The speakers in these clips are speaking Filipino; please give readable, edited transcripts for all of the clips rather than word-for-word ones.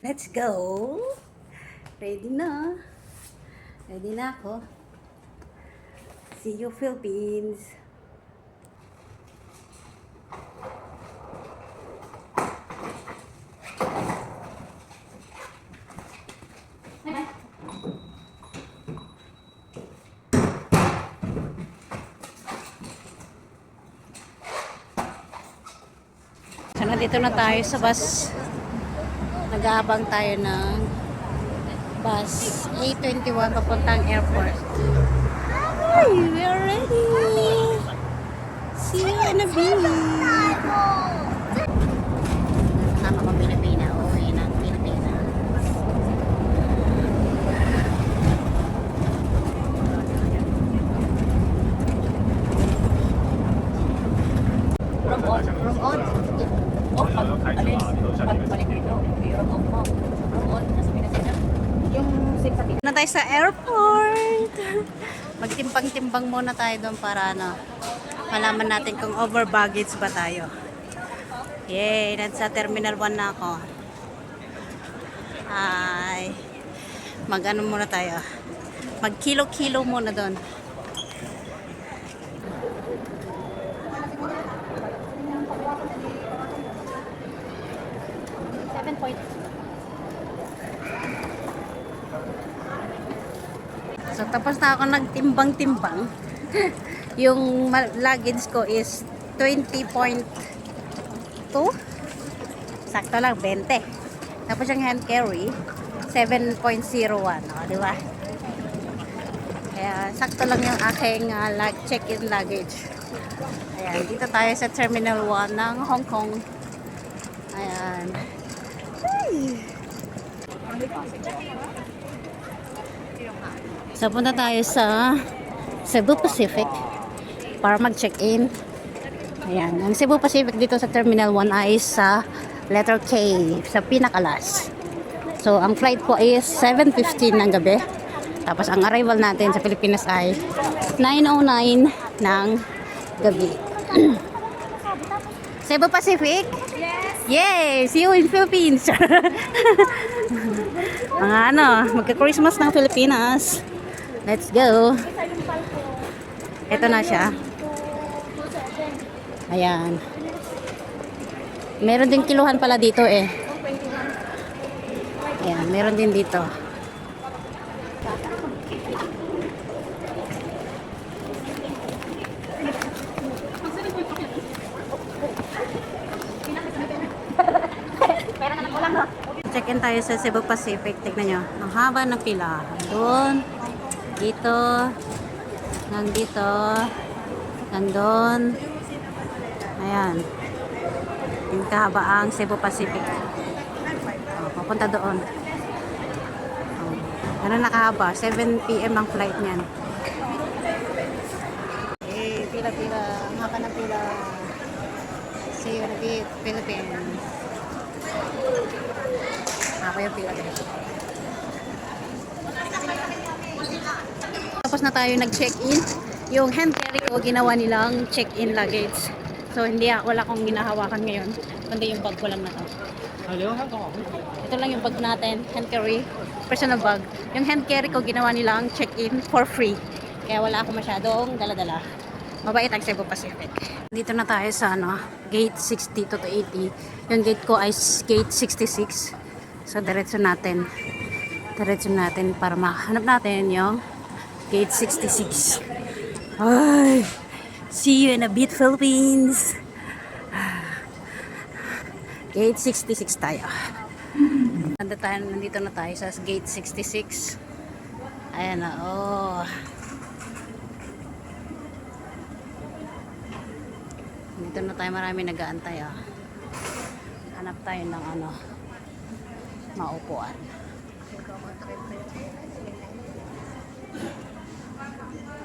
Let's go! Ready na. Ready na ako. See you, Philippines! So, nandito na tayo sa bus. Nag-aabang tayo ng bus A21 papuntang airport. Hi! We are ready! See you in a bit! Tama ko Pilipina. Uwi ng Pilipinas. From on. Alin? Pagbalik dito. Na tayo sa airport. Magtimbang-timbang muna tayo doon para malaman natin kung over baggage ba tayo. Yay, nasa Terminal 1 na ako. Hi. Mag-ano muna tayo. Mag-kilo-kilo muna doon. So, tapos na ako nagtimbang-timbang. Yung luggage ko is 20.2. Sakto lang, 20. Tapos yung hand carry, 7.01. O, di ba? Kaya, sakto lang yung aking check-in luggage. Ayan, dito tayo sa Terminal 1 ng Hong Kong. Ayan. Hey! So, punta tayo sa Cebu Pacific para mag-check-in. Ayan. Ang Cebu Pacific dito sa Terminal 1 ay sa letter K, sa pinakalas. So, ang flight ko is 7:15 ng gabi. Tapos, ang arrival natin sa Pilipinas ay 9:09 ng gabi. Cebu Pacific? Yes! Yay! See you in Philippines! Mga magka-Christmas ng Pilipinas. Let's go. Ito na siya. Ayan. Meron din kiluhan pala dito eh. Ayan, meron din dito. Check-in tayo sa Cebu Pacific. Tignan nyo. Ang haba ng pila. Doon. Dito. Nandito. Nandun. Ayan. Yung kahabaang Cebu Pacific. Papunta doon. Ano nakahaba? 7 PM ang flight niyan. Pila-pila. Ang haba ng pila. See you in a bit, Philippines. Ako yung pila guys. Tapos na tayo nag-check-in. Yung hand carry ko, ginawa nilang check-in luggage. So, wala akong ginahawakan ngayon. Kundi yung bag ko lang na to. Ito lang yung bag natin, hand carry, personal bag. Yung hand carry ko, ginawa nilang check-in for free. Kaya wala ako masyadong dala-dala. Mabait ang Cebu Pacific. Dito na tayo sa gate 60 to 80. Yung gate ko ay gate 66. So, diretso natin para mahanap natin yung gate 66. Ay! See you in a bit, Philippines! Gate 66 tayo. Nandito na tayo sa gate 66. Ayan na, oh. Dito na tayo, marami nag-aantay, ah. Hanap tayo ng maupuan.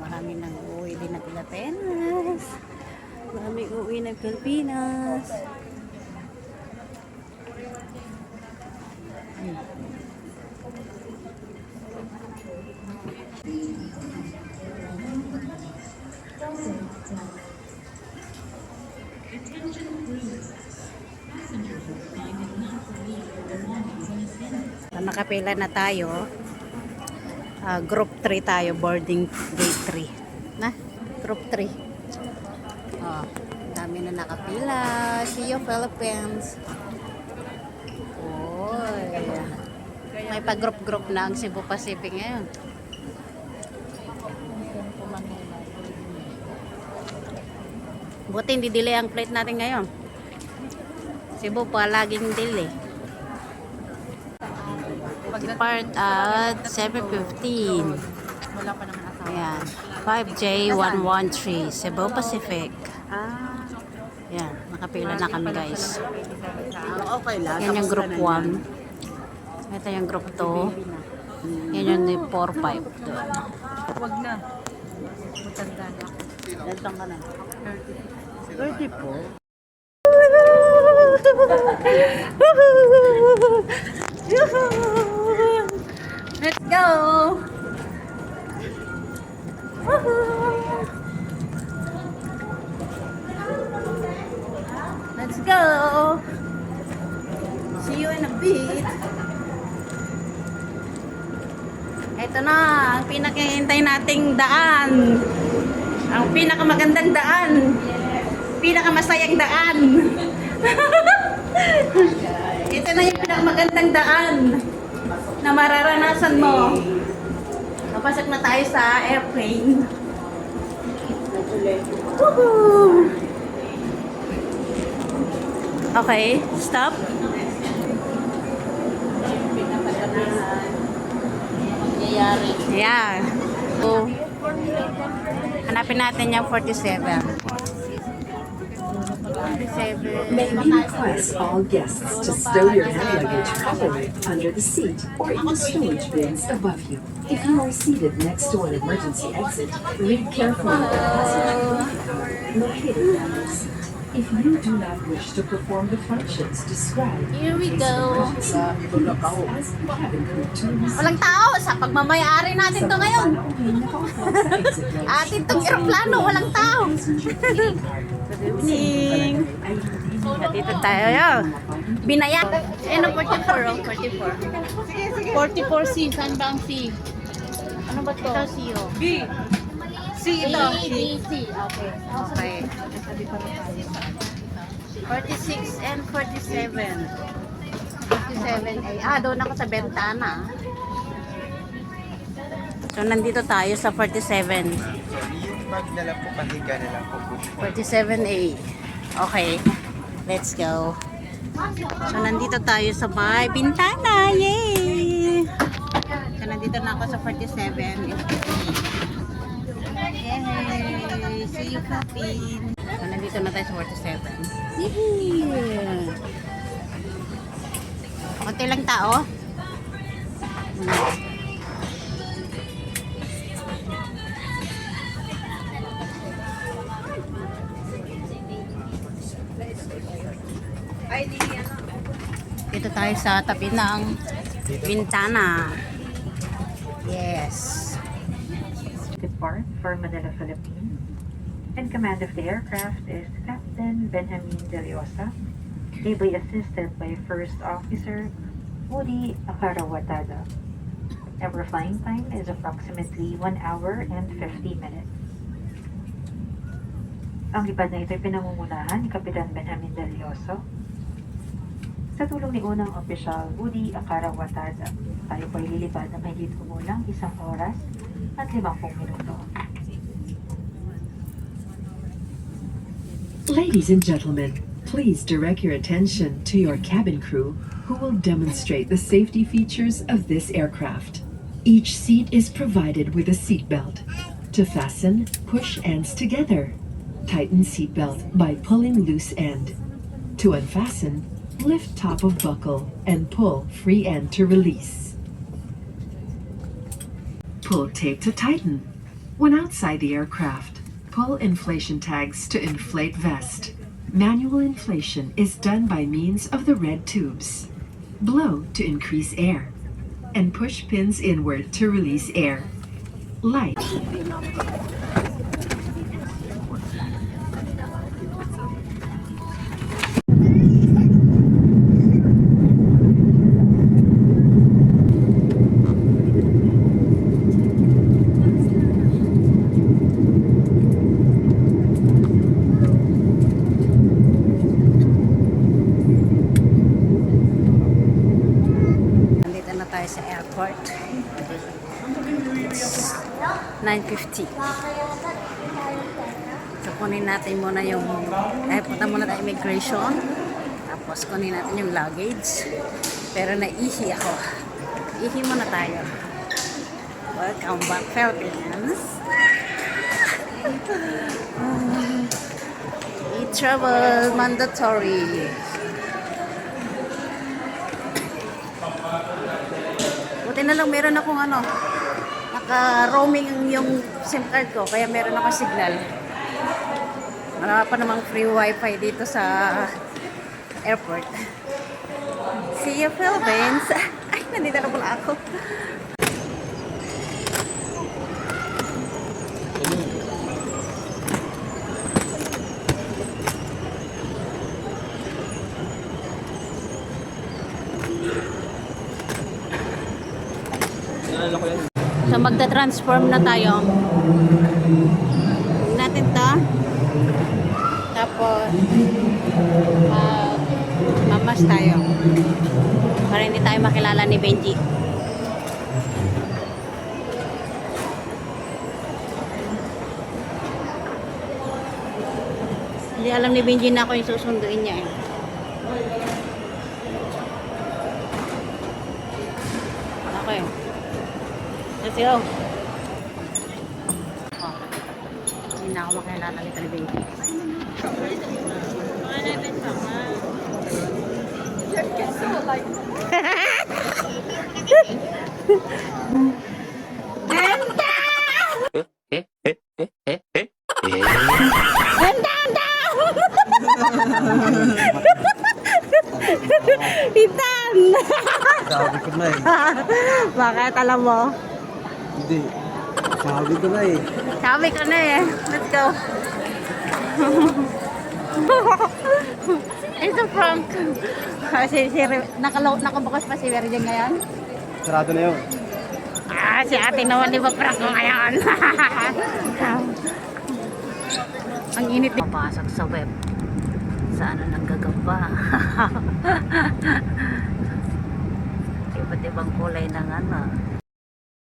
Marami nang uuwi din ng Pilipinas. Marami uuwi ng Pilipinas. Attention please. Passengers are finding not to leave the belongings in a nakapila na tayo. Group 3 tayo, boarding gate 3. Na? Group 3. Oh, dami na nakapila. See you, Philippines. Oy. May pag-group-group na ang Cebu Pacific ngayon. Buti hindi delay ang flight natin ngayon. Cebu pa laging delay. Depart at 7:15. Wala pa naman asawa. Ayan. 5J113 Cebu Pacific. Ayan. Nakapila na kami guys. Okay lang. Yan yung group 1. Ito yung group 2. Yan yung 4-5. Huwag na. Matanda na. Dantang ka na. 34. Let's go! Let's go! See you in a bit. Ito na, ang pinakahintay nating daan. Ang pinakamagandang daan. Pinakamasayang daan. Ito na yung pinakamagandang daan na mararanasan mo. Napasok na tayo sa airplane. Woohoo! Okay, stop. Yeah. So, hanapin natin yung 47. May we request all guests to stow your hand luggage properly under the seat or in the storage bins above you. If you are seated next to an emergency exit, read carefully the passenger card located on your seat. If you do not wish to perform the functions described, Here we go. please ask the cabin crew to receive. Walang tao. Sa pagmamayari natin to ngayon. Atin tong aeroplano. Walang tao. Good evening. Dito tayo. Binaya. Ano, 44 oh. 44. 44C. Saan ba ang C? Ano ba to? Ito, C oh. B. C ito. B, C. Okay. Okay. 46 and 47. 47A. Doon ako sa bentana. So, nandito tayo sa 47. Sorry, yung magdala po pahiga na lang po po. 47A. Okay. Let's go. So, nandito tayo sa may bintana. Yay! So, nandito na ako sa 47. Yay! See you, Philippines. So, nandito na tayo sa 47. Yay! Konti lang tao. Dito tayo sa tabi ng bintana. Yes. Depart for Manila, Philippines. In command of the aircraft is Captain Benjamin De Leosa, ably assisted by First Officer Woody Akarawatada. Our flying time is approximately 1 hour and 50 minutes. Ang lipad na ito ay pinamumunahan ni Kapitan Benjamin De Leosa. Sa tulong ni unang opisyal Woody Akarawatada, tayo po ay lilipad na mahigit kumulang 1 oras at 50 minuto. Ladies and gentlemen, please direct your attention to your cabin crew who will demonstrate the safety features of this aircraft. Each seat is provided with a seatbelt. To fasten, push ends together. Tighten seatbelt by pulling loose end. To unfasten, lift top of buckle and pull free end to release. Pull tape to tighten. When outside the aircraft, pull inflation tags to inflate vest. Manual inflation is done by means of the red tubes. Blow to increase air, and push pins inward to release air. Light. tayo sa airport. It's 9:50. So, kunin natin muna yung, punta muna tayo immigration. Tapos, kunin natin yung luggage. Pero naihi ako. Ihi muna tayo. Welcome back, Philippines. E-travel mandatory. Buti na lang meron akong naka-roaming yung SIM card ko, kaya meron akong signal. Wala pa namang free wifi dito sa airport. See you, Philippines! Ay, nandito na pala ako. So magta-transform na tayo. Tingnan natin to. Tapos mamas tayo. Para hindi tayo makilala ni Benji. Hindi alam ni Benji na ako yung susunduin niya eh. Okay. Let's go. Oh. Hindi na ako makilala nito ni Benji. Titan! Sabi ko na eh. Bakit alam mo? Hindi. Sabi ko na eh. Sabi ko na eh. Let's go. It's a prank. Nakabukas pa si Virgin ngayon? Sarado na yun. Si ate naman di ba prank ko ngayon? Ang init din. Papasok sa web. Sana nanggagamba. Iba't ibang kulay ng